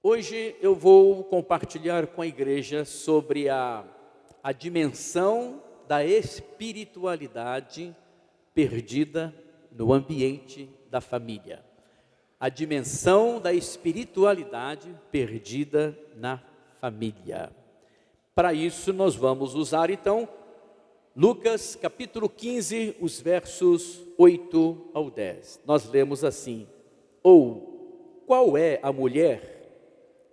Hoje eu vou compartilhar com a igreja sobre a dimensão da espiritualidade perdida no ambiente da família. A dimensão da espiritualidade perdida na família. Para isso nós vamos usar então Lucas capítulo 15, os versos 8 ao 10. Nós lemos assim: Ou qual é a mulher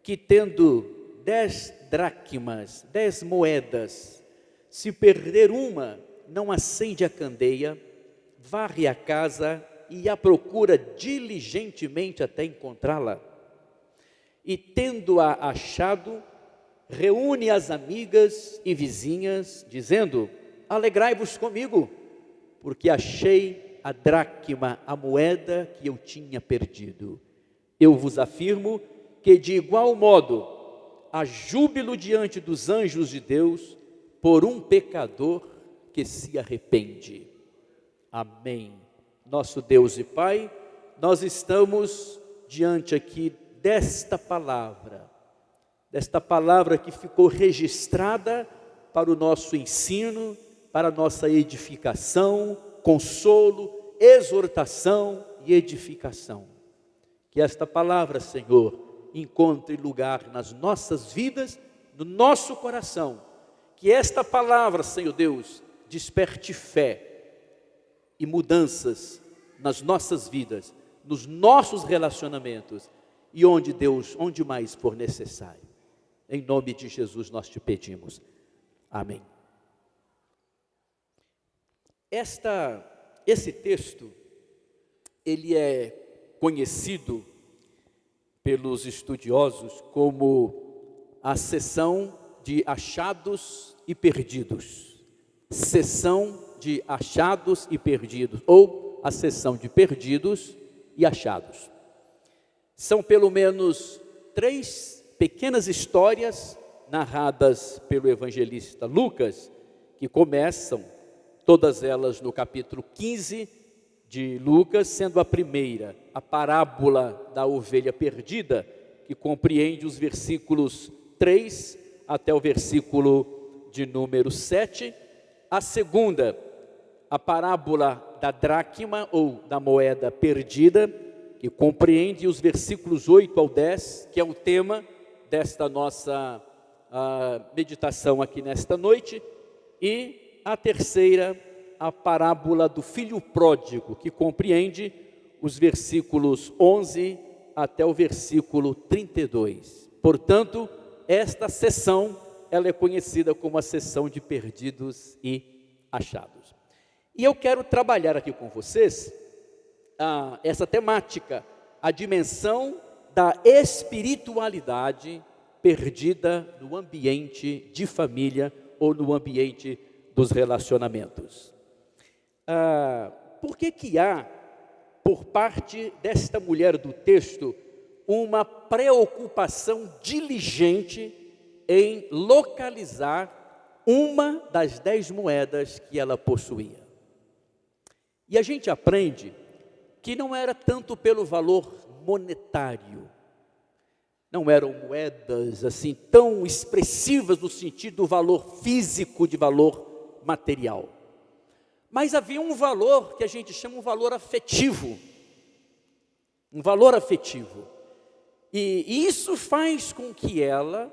que tendo 10 dracmas, 10 moedas, se perder uma, não acende a candeia, varre a casa e a procura diligentemente até encontrá-la? E tendo-a achado, reúne as amigas e vizinhas, dizendo: alegrai-vos comigo, porque achei a dracma, a moeda que eu tinha perdido. Eu vos afirmo que de igual modo há júbilo diante dos anjos de Deus por um pecador que se arrepende. Amém. Nosso Deus e Pai, nós estamos diante aqui desta palavra que ficou registrada para o nosso ensino, para a nossa edificação, consolo, exortação e edificação. Que esta palavra, Senhor, encontre lugar nas nossas vidas, no nosso coração. Que esta palavra, Senhor Deus, desperte fé e mudanças nas nossas vidas, nos nossos relacionamentos e onde mais for necessário. Em nome de Jesus nós te pedimos. Amém. Esse texto, ele é conhecido pelos estudiosos como a seção de achados e perdidos. Seção de achados e perdidos, ou a seção de perdidos e achados. São pelo menos 3 pequenas histórias narradas pelo evangelista Lucas, que começam, todas elas no capítulo 15 de Lucas, sendo a primeira a parábola da ovelha perdida, que compreende os versículos 3 até o versículo de número 7. A segunda, a parábola da dracma ou da moeda perdida, que compreende os versículos 8 ao 10, que é o tema desta nossa meditação aqui nesta noite. E a terceira, a parábola do filho pródigo, que compreende os versículos 11 até o versículo 32. Portanto, esta sessão, ela é conhecida como a sessão de perdidos e achados. E eu quero trabalhar aqui com vocês essa temática, a dimensão da espiritualidade perdida no ambiente de família ou no ambiente dos relacionamentos. Por que há, por parte desta mulher do texto, uma preocupação diligente em localizar uma das 10 moedas que ela possuía? E a gente aprende que não era tanto pelo valor monetário, não eram moedas assim tão expressivas no sentido do valor físico, de valor material. Mas havia um valor que a gente chama um valor afetivo. Um valor afetivo. E isso faz com que ela,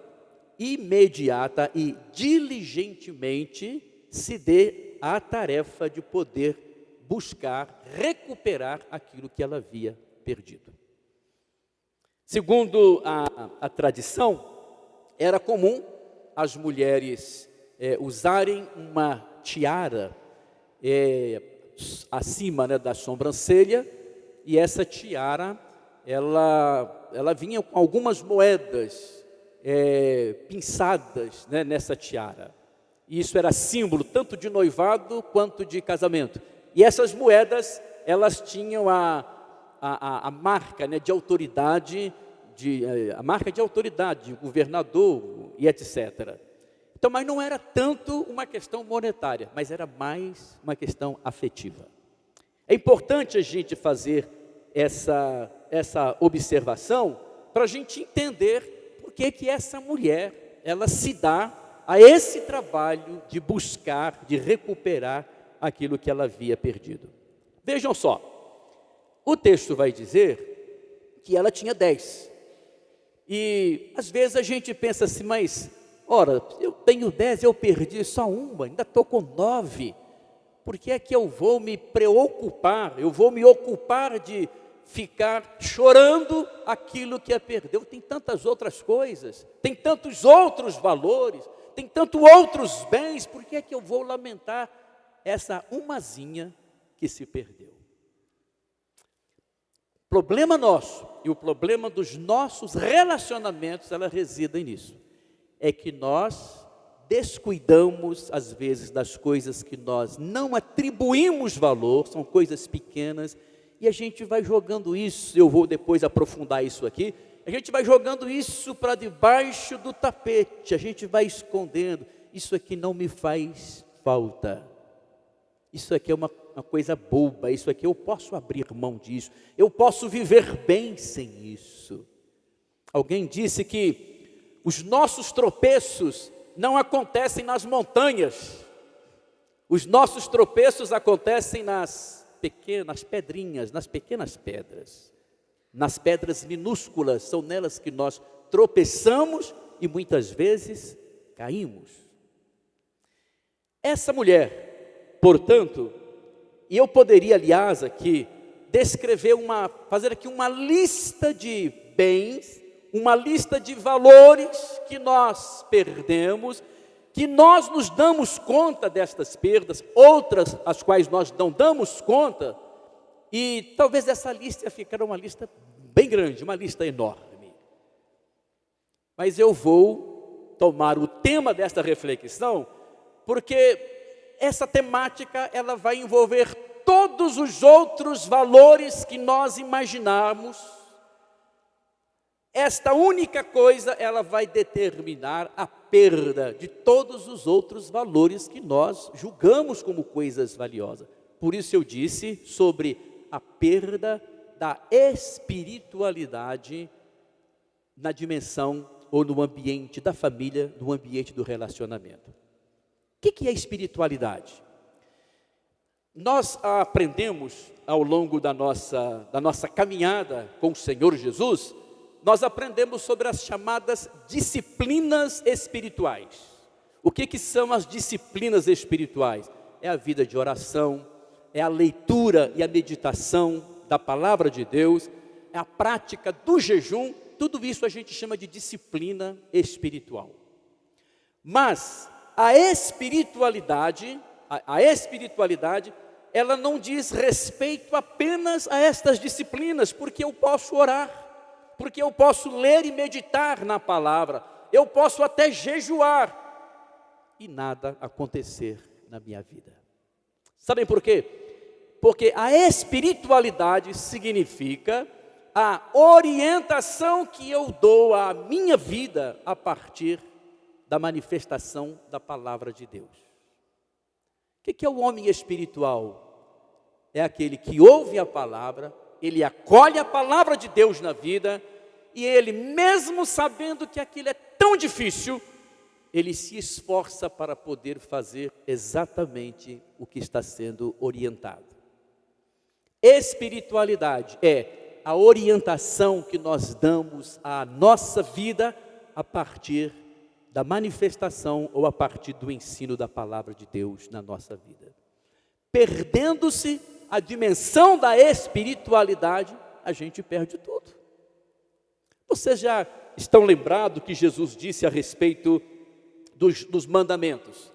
imediata e diligentemente, se dê à tarefa de poder buscar, recuperar aquilo que ela havia perdido. Segundo a tradição, era comum as mulheres usarem uma tiara acima, da sobrancelha, e essa tiara, ela vinha com algumas moedas pinçadas, nessa tiara. E isso era símbolo tanto de noivado quanto de casamento. E essas moedas, elas tinham a marca, de autoridade, a marca de autoridade, de governador e etc. Então, mas não era tanto uma questão monetária, mas era mais uma questão afetiva. É importante a gente fazer essa observação, para a gente entender por que essa mulher, ela se dá a esse trabalho de buscar, de recuperar aquilo que ela havia perdido. Vejam só, o texto vai dizer que ela tinha 10. E às vezes a gente pensa assim, mas, ora, eu tenho 10, eu perdi só uma, ainda estou com 9. Por que é que eu vou me preocupar, eu vou me ocupar de ficar chorando aquilo que é perdeu? Tem tantas outras coisas, tem tantos outros valores, tem tantos outros bens, por que é que eu vou lamentar essa umazinha que se perdeu? O problema nosso e o problema dos nossos relacionamentos, ela reside nisso. É que nós descuidamos, às vezes, das coisas que nós não atribuímos valor, são coisas pequenas, e a gente vai jogando isso, eu vou depois aprofundar isso aqui, a gente vai jogando isso para debaixo do tapete, a gente vai escondendo, isso aqui não me faz falta, isso aqui é uma coisa boba, isso aqui eu posso abrir mão disso, eu posso viver bem sem isso. Alguém disse que os nossos tropeços não acontecem nas montanhas, os nossos tropeços acontecem nas pequenas pedrinhas, nas pequenas pedras, nas pedras minúsculas, são nelas que nós tropeçamos e muitas vezes caímos. Essa mulher, portanto, e eu poderia, aliás, aqui, fazer aqui uma lista de bens, uma lista de valores que nós perdemos, que nós nos damos conta destas perdas, outras as quais nós não damos conta, e talvez essa lista ia ficar uma lista bem grande, uma lista enorme. Mas eu vou tomar o tema desta reflexão, porque essa temática ela vai envolver todos os outros valores que nós imaginarmos. Esta única coisa, ela vai determinar a perda de todos os outros valores que nós julgamos como coisas valiosas. Por isso eu disse sobre a perda da espiritualidade na dimensão ou no ambiente da família, no ambiente do relacionamento. O que é espiritualidade? Nós aprendemos ao longo da nossa caminhada com o Senhor Jesus, nós aprendemos sobre as chamadas disciplinas espirituais. O que são as disciplinas espirituais? É a vida de oração, é a leitura e a meditação da palavra de Deus, é a prática do jejum, tudo isso a gente chama de disciplina espiritual. Mas a espiritualidade, ela não diz respeito apenas a estas disciplinas, porque eu posso orar, porque eu posso ler e meditar na palavra, eu posso até jejuar e nada acontecer na minha vida. Sabem por quê? Porque a espiritualidade significa a orientação que eu dou à minha vida a partir da manifestação da palavra de Deus. O que é o homem espiritual? É aquele que ouve a palavra, ele acolhe a palavra de Deus na vida, e ele, mesmo sabendo que aquilo é tão difícil, ele se esforça para poder fazer exatamente o que está sendo orientado. Espiritualidade é a orientação que nós damos à nossa vida a partir da manifestação ou a partir do ensino da palavra de Deus na nossa vida. Perdendo-se a dimensão da espiritualidade, a gente perde tudo. Vocês já estão lembrados que Jesus disse a respeito dos mandamentos?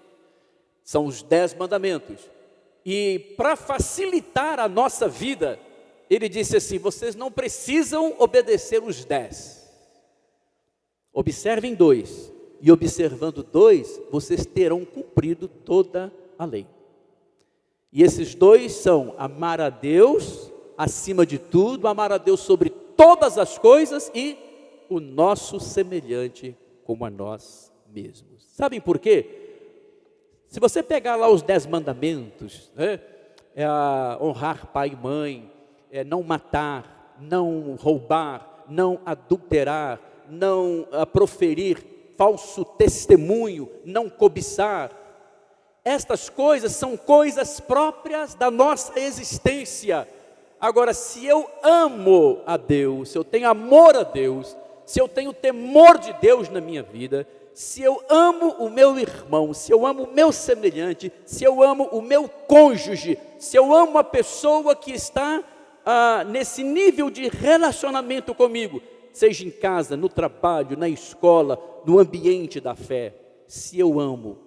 São os 10 mandamentos. E para facilitar a nossa vida, ele disse assim: vocês não precisam obedecer os 10. Observem 2. E observando 2, vocês terão cumprido toda a lei. E esses 2 são amar a Deus acima de tudo, amar a Deus sobre todas as coisas e o nosso semelhante como a nós mesmos. Sabem por quê? Se você pegar lá os 10 mandamentos, né, honrar pai e mãe, não matar, não roubar, não adulterar, não proferir falso testemunho, não cobiçar. Estas coisas são coisas próprias da nossa existência. Agora, se eu amo a Deus, se eu tenho amor a Deus, se eu tenho temor de Deus na minha vida, se eu amo o meu irmão, se eu amo o meu semelhante, se eu amo o meu cônjuge, se eu amo a pessoa que está nesse nível de relacionamento comigo, seja em casa, no trabalho, na escola, no ambiente da fé, se eu amo,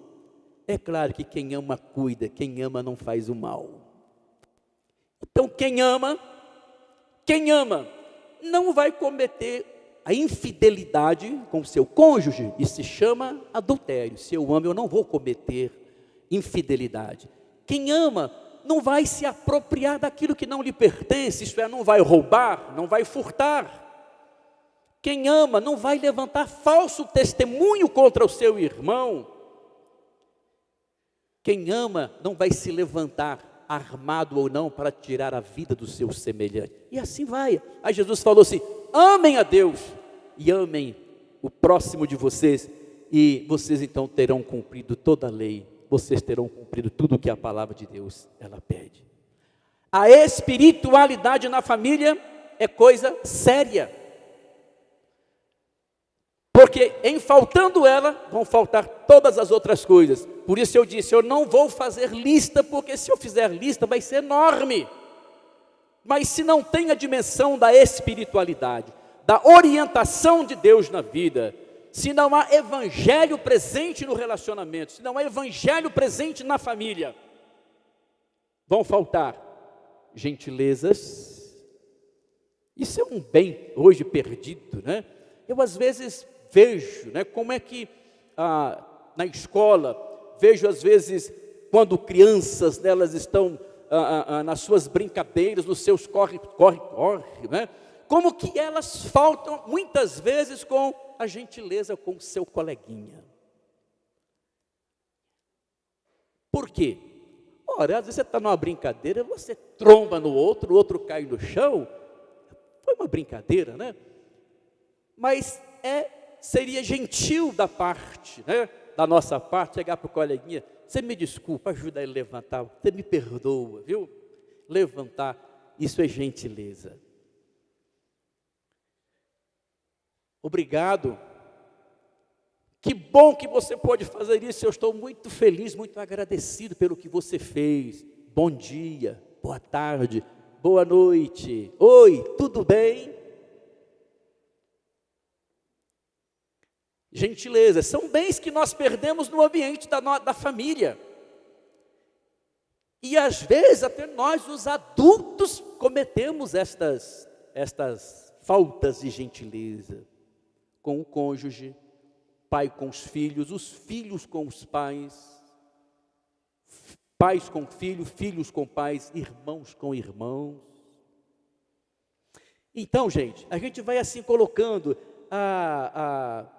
é claro que quem ama cuida, quem ama não faz o mal. Então quem ama não vai cometer a infidelidade com o seu cônjuge, isso se chama adultério. Se eu amo, eu não vou cometer infidelidade. Quem ama não vai se apropriar daquilo que não lhe pertence, isto é, não vai roubar, não vai furtar. Quem ama não vai levantar falso testemunho contra o seu irmão. Quem ama não vai se levantar, armado ou não, para tirar a vida do seu semelhante. E assim vai. Aí Jesus falou assim: amem a Deus e amem o próximo de vocês, e vocês então terão cumprido toda a lei, vocês terão cumprido tudo o que a palavra de Deus ela pede. A espiritualidade na família é coisa séria. Porque em faltando ela, vão faltar todas as outras coisas. Por isso eu disse, eu não vou fazer lista, porque se eu fizer lista vai ser enorme. Mas se não tem a dimensão da espiritualidade, da orientação de Deus na vida, se não há evangelho presente no relacionamento, se não há evangelho presente na família, vão faltar gentilezas. Isso é um bem hoje perdido, né? Eu às vezes vejo, né, como é que na escola, vejo às vezes quando crianças, elas estão nas suas brincadeiras, nos seus corre, né, como que elas faltam muitas vezes com a gentileza com o seu coleguinha. Por quê? Ora, às vezes você está numa brincadeira, você tromba no outro, o outro cai no chão, foi uma brincadeira, né? Mas seria gentil da parte, né, da nossa parte, chegar para o coleguinha: você me desculpa, ajuda ele a levantar, você me perdoa, viu? Levantar, isso é gentileza. Obrigado, que bom que você pode fazer isso, eu estou muito feliz, muito agradecido pelo que você fez. Bom dia, boa tarde, boa noite, oi, tudo bem? Gentileza, são bens que nós perdemos no ambiente da família. E às vezes até nós, os adultos, cometemos estas faltas de gentileza. Com o cônjuge, pai com os filhos com os pais, pais com filhos, filhos com pais, irmãos com irmãos. Então, gente, a gente vai assim colocando a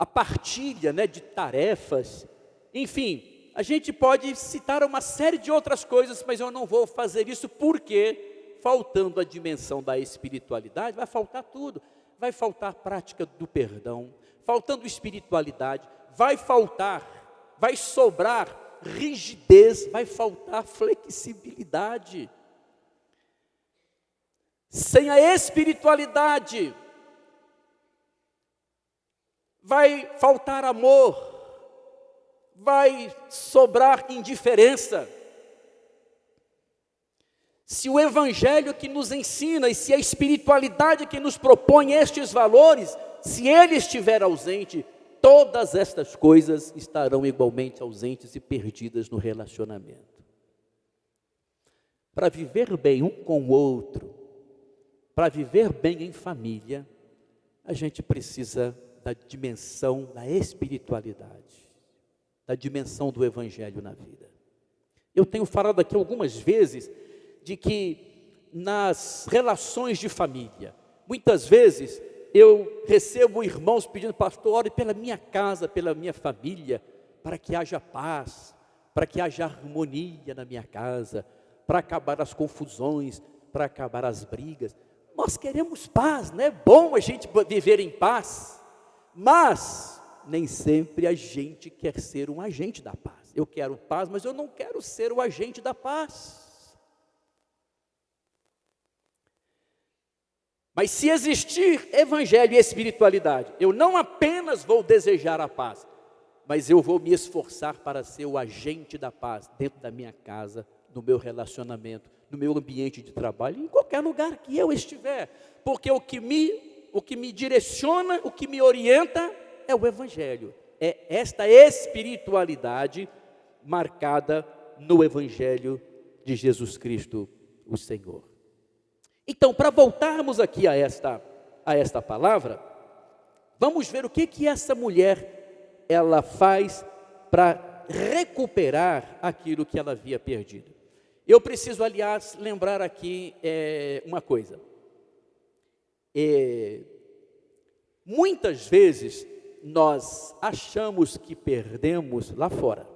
partilha, né, de tarefas, enfim, a gente pode citar uma série de outras coisas, mas eu não vou fazer isso porque, faltando a dimensão da espiritualidade, vai faltar tudo, vai faltar prática do perdão, faltando espiritualidade, vai sobrar rigidez, vai faltar flexibilidade. Sem a espiritualidade, vai faltar amor, vai sobrar indiferença. Se o evangelho que nos ensina e se a espiritualidade que nos propõe estes valores, se ele estiver ausente, todas estas coisas estarão igualmente ausentes e perdidas no relacionamento. Para viver bem um com o outro, para viver bem em família, a gente precisa da dimensão da espiritualidade, da dimensão do evangelho na vida. Eu tenho falado aqui algumas vezes de que nas relações de família, muitas vezes eu recebo irmãos pedindo: pastor, ore pela minha casa, pela minha família, para que haja paz, para que haja harmonia na minha casa, para acabar as confusões, para acabar as brigas. Nós queremos paz, não é bom a gente viver em paz, mas nem sempre a gente quer ser um agente da paz. Eu quero paz, mas eu não quero ser o agente da paz. Mas se existir evangelho e espiritualidade, eu não apenas vou desejar a paz, mas eu vou me esforçar para ser o agente da paz dentro da minha casa, no meu relacionamento, no meu ambiente de trabalho, em qualquer lugar que eu estiver, porque o que me direciona, o que me orienta é o evangelho, é esta espiritualidade marcada no evangelho de Jesus Cristo, o Senhor. Então, para voltarmos aqui a esta palavra, vamos ver o que essa mulher ela faz para recuperar aquilo que ela havia perdido. Eu preciso, aliás, lembrar aqui uma coisa. Muitas vezes nós achamos que perdemos lá fora.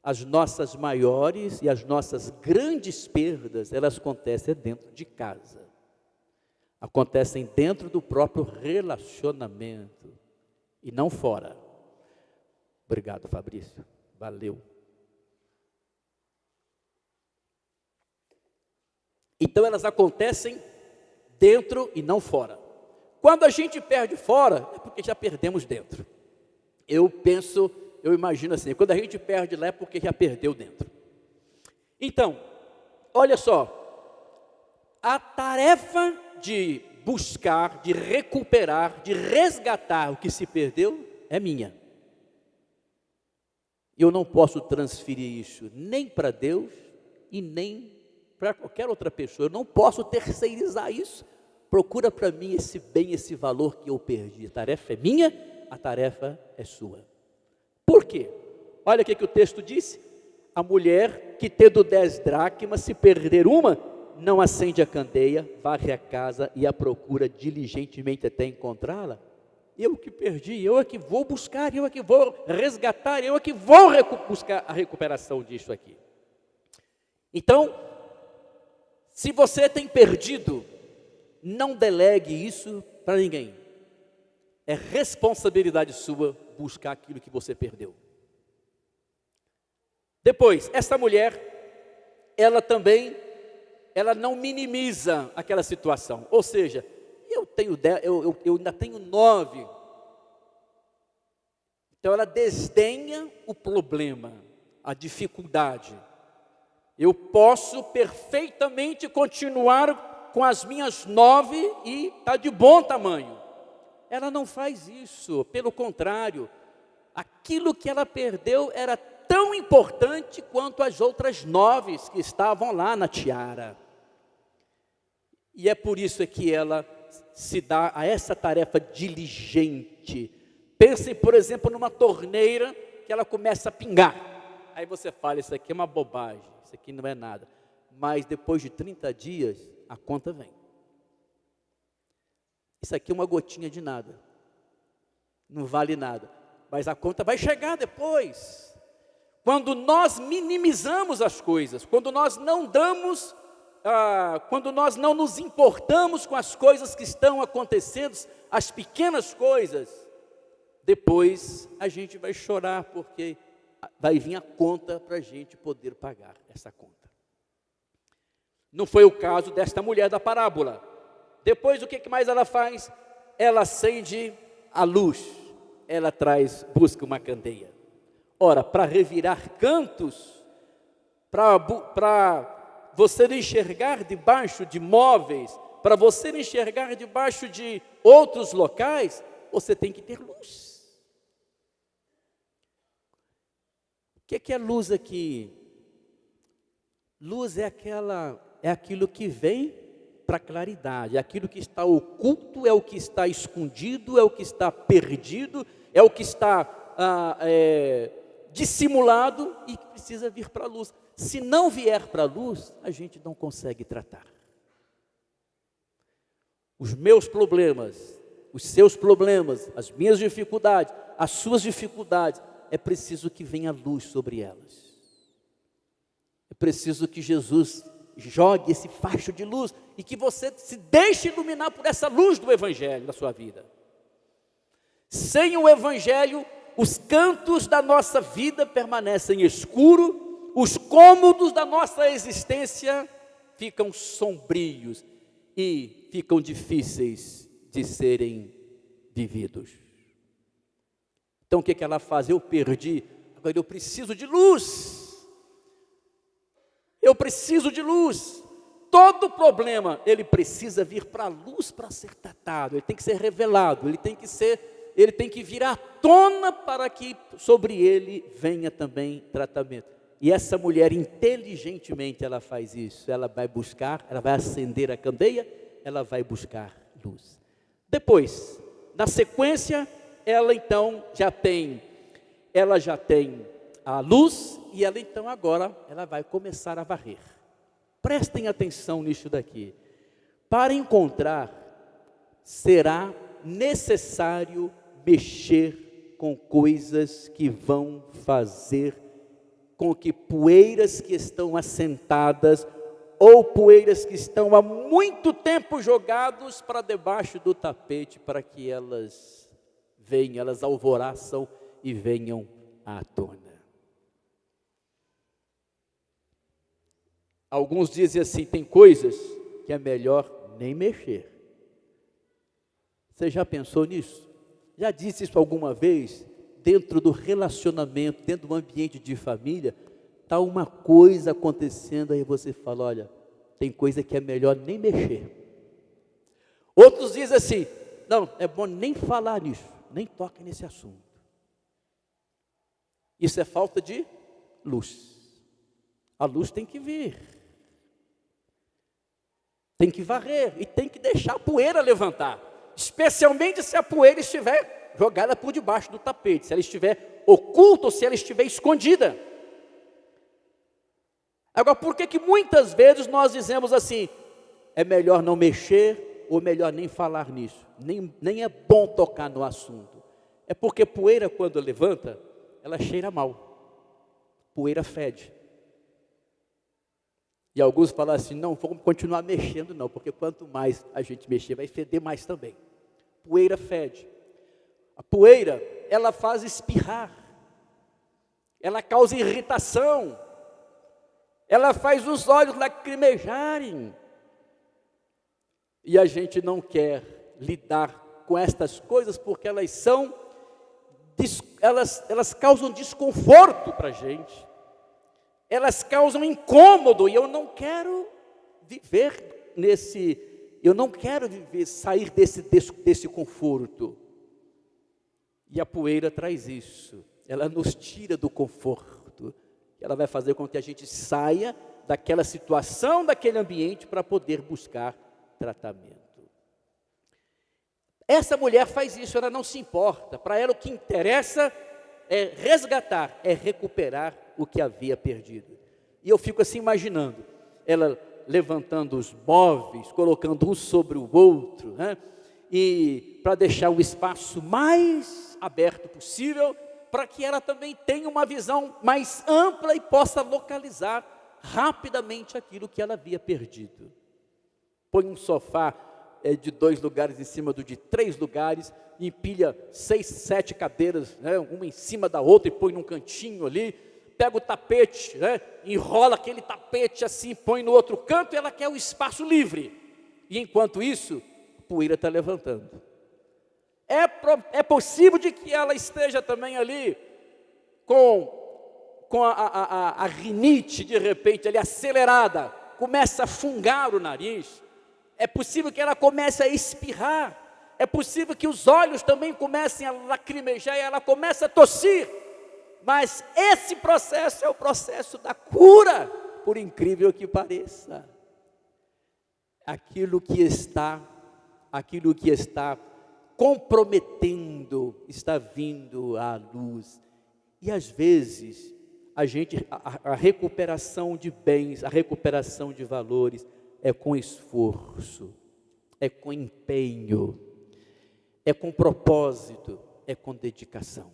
As nossas maiores e as nossas grandes perdas, elas acontecem dentro de casa. Acontecem dentro do próprio relacionamento e não fora. Obrigado, Fabrício. Valeu. Então elas acontecem dentro e não fora. Quando a gente perde fora, é porque já perdemos dentro. Eu imagino assim, quando a gente perde lá é porque já perdeu dentro. Então, olha só, a tarefa de buscar, de recuperar, de resgatar o que se perdeu é minha. Eu não posso transferir isso nem para Deus e nem para qualquer outra pessoa. Eu não posso terceirizar isso. Procura para mim esse bem, esse valor que eu perdi. A tarefa é minha, a tarefa é sua. Por quê? Olha o que o texto disse. A mulher que tendo 10 dracmas, se perder uma, não acende a candeia, varre a casa e a procura diligentemente até encontrá-la. Eu que perdi, eu é que vou buscar, eu é que vou resgatar, eu é que vou buscar a recuperação disso aqui. Então, se você tem perdido, não delegue isso para ninguém. É responsabilidade sua buscar aquilo que você perdeu. Depois, essa mulher, ela não minimiza aquela situação. Ou seja, eu ainda tenho 9. Então ela desdenha o problema, a dificuldade. Eu posso perfeitamente continuar com as minhas 9 e está de bom tamanho. Ela não faz isso, pelo contrário, aquilo que ela perdeu era tão importante quanto as outras 9 que estavam lá na tiara. E é por isso que ela se dá a essa tarefa diligente. Pense, por exemplo, numa torneira que ela começa a pingar. Aí você fala, isso aqui é uma bobagem, isso aqui não é nada. Mas depois de 30 dias, a conta vem. Isso aqui é uma gotinha de nada. Não vale nada. Mas a conta vai chegar depois. Quando nós minimizamos as coisas, quando nós não damos, quando nós não nos importamos com as coisas que estão acontecendo, as pequenas coisas, depois a gente vai chorar, porque vai vir a conta para a gente poder pagar essa conta. Não foi o caso desta mulher da parábola. Depois o que mais ela faz? Ela acende a luz, ela busca uma candeia. Ora, para revirar cantos, para você enxergar debaixo de móveis, para você enxergar debaixo de outros locais, você tem que ter luz. O que é luz aqui? Luz é aquilo que vem para a claridade, é aquilo que está oculto, é o que está escondido, é o que está perdido, é o que está dissimulado e que precisa vir para a luz. Se não vier para a luz, a gente não consegue tratar. Os meus problemas, os seus problemas, as minhas dificuldades, as suas dificuldades, é preciso que venha luz sobre elas. É preciso que Jesus jogue esse facho de luz e que você se deixe iluminar por essa luz do Evangelho na sua vida. Sem o Evangelho, os cantos da nossa vida permanecem escuros, os cômodos da nossa existência ficam sombrios e ficam difíceis de serem vividos. Então o que ela faz? Eu perdi, agora eu preciso de luz. Eu preciso de luz. Todo problema, ele precisa vir para a luz para ser tratado, ele tem que ser revelado, ele tem que vir à tona para que sobre ele venha também tratamento. E essa mulher, inteligentemente, ela faz isso. Ela vai buscar, ela vai acender a candeia, ela vai buscar luz. Depois, na sequência, ela então já tem a luz e ela então agora, ela vai começar a varrer. Prestem atenção nisso daqui. Para encontrar, será necessário mexer com coisas que vão fazer com que poeiras que estão assentadas ou poeiras que estão há muito tempo jogados para debaixo do tapete, para que elas venham, elas alvoraçam e venham à tona. Alguns dizem assim, tem coisas que é melhor nem mexer. Você já pensou nisso? Já disse isso alguma vez? Dentro do relacionamento, dentro do ambiente de família, está uma coisa acontecendo, aí você fala, olha, tem coisa que é melhor nem mexer. Outros dizem assim, não, é bom nem falar nisso, nem toque nesse assunto. Isso é falta de luz. A luz tem que vir. Tem que varrer e tem que deixar a poeira levantar. Especialmente se a poeira estiver jogada por debaixo do tapete, se ela estiver oculta ou se ela estiver escondida. Agora, por que muitas vezes nós dizemos assim, é melhor não mexer ou melhor nem falar nisso, nem é bom tocar no assunto? É porque poeira, quando levanta, ela cheira mal, poeira fede. E alguns falam assim, não vamos continuar mexendo não, porque quanto mais a gente mexer, vai feder mais também. Poeira fede. A poeira, ela faz espirrar, ela causa irritação, ela faz os olhos lacrimejarem. E a gente não quer lidar com estas coisas, porque elas causam desconforto para a gente. Elas causam incômodo, e eu não quero viver sair desse conforto. E a poeira traz isso, ela nos tira do conforto, ela vai fazer com que a gente saia daquela situação, daquele ambiente, para poder buscar tratamento. Essa mulher faz isso, ela não se importa, para ela o que interessa é resgatar, é recuperar o que havia perdido. E eu fico assim imaginando, ela levantando os móveis, colocando um sobre o outro, né? E para deixar o espaço mais aberto possível, para que ela também tenha uma visão mais ampla e possa localizar rapidamente aquilo que ela havia perdido. Põe um sofá de 2 lugares em cima do de 3 lugares, empilha 6, 7 cadeiras, né, uma em cima da outra e põe num cantinho ali, pega o tapete, né, enrola aquele tapete assim, põe no outro canto, e ela quer o espaço livre. E enquanto isso, a poeira está levantando. É possível de que ela esteja também ali com a rinite, de repente, ali acelerada, começa a fungar o nariz. É possível que ela comece a espirrar. É possível que os olhos também comecem a lacrimejar e ela comece a tossir. Mas esse processo é o processo da cura, por incrível que pareça. Aquilo que está comprometendo, está vindo à luz. E às vezes, a recuperação de bens, a recuperação de valores, é com esforço, é com empenho, é com propósito, é com dedicação.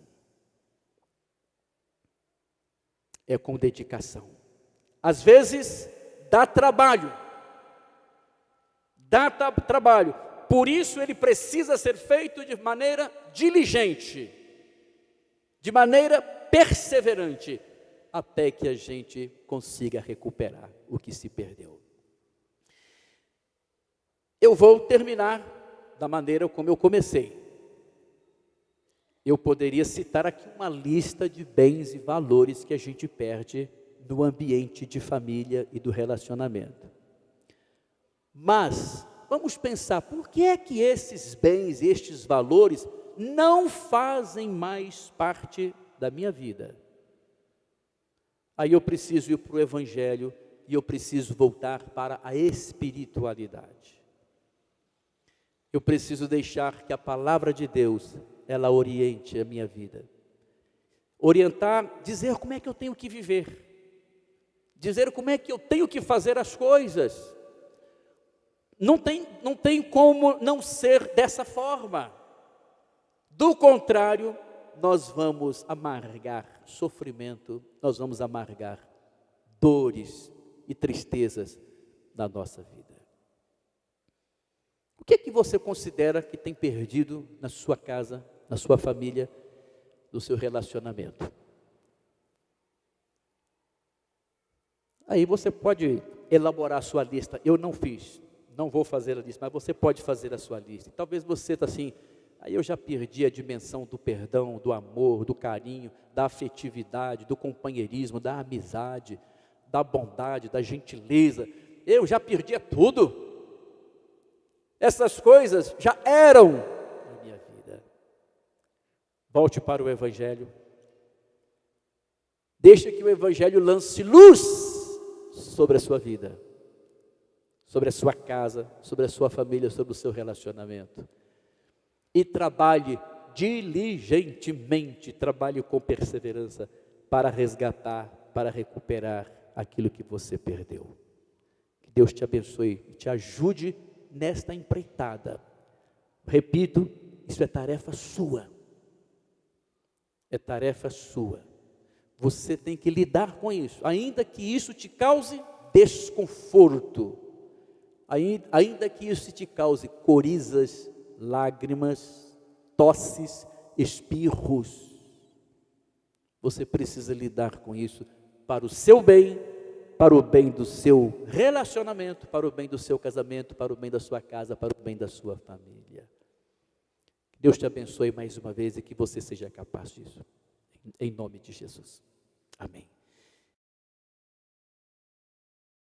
É com dedicação. Às vezes, dá trabalho. Dá trabalho. Por isso ele precisa ser feito de maneira diligente, de maneira perseverante, até que a gente consiga recuperar o que se perdeu. Eu vou terminar da maneira como eu comecei. Eu poderia citar aqui uma lista de bens e valores que a gente perde no ambiente de família e do relacionamento. Mas vamos pensar, por que é que esses bens, estes valores, não fazem mais parte da minha vida? Aí eu preciso ir para o Evangelho e eu preciso voltar para a espiritualidade. Eu preciso deixar que a palavra de Deus, ela oriente a minha vida. Orientar, dizer como é que eu tenho que viver. Dizer como é que eu tenho que fazer as coisas. Não tem como não ser dessa forma. Do contrário, nós vamos amargar sofrimento, nós vamos amargar dores e tristezas na nossa vida. O que é que você considera que tem perdido na sua casa, na sua família, no seu relacionamento? Aí você pode elaborar a sua lista. Eu não fiz, não vou fazer a lista, mas você pode fazer a sua lista. Talvez você está assim, aí eu já perdi a dimensão do perdão, do amor, do carinho, da afetividade, do companheirismo, da amizade, da bondade, da gentileza. Eu já perdi tudo. Essas coisas já eram na minha vida. Volte para o Evangelho. Deixe que o Evangelho lance luz sobre a sua vida, sobre a sua casa, sobre a sua família, sobre o seu relacionamento. E trabalhe diligentemente, trabalhe com perseverança para resgatar, para recuperar aquilo que você perdeu. Que Deus te abençoe e te ajude nesta empreitada. Repito, isso é tarefa sua. É tarefa sua. Você tem que lidar com isso, ainda que isso te cause desconforto, ainda que isso te cause corizas, lágrimas, tosses, espirros. Você precisa lidar com isso para o seu bem, para o bem do seu relacionamento, para o bem do seu casamento, para o bem da sua casa, para o bem da sua família. Deus te abençoe mais uma vez e que você seja capaz disso. Em nome de Jesus. Amém.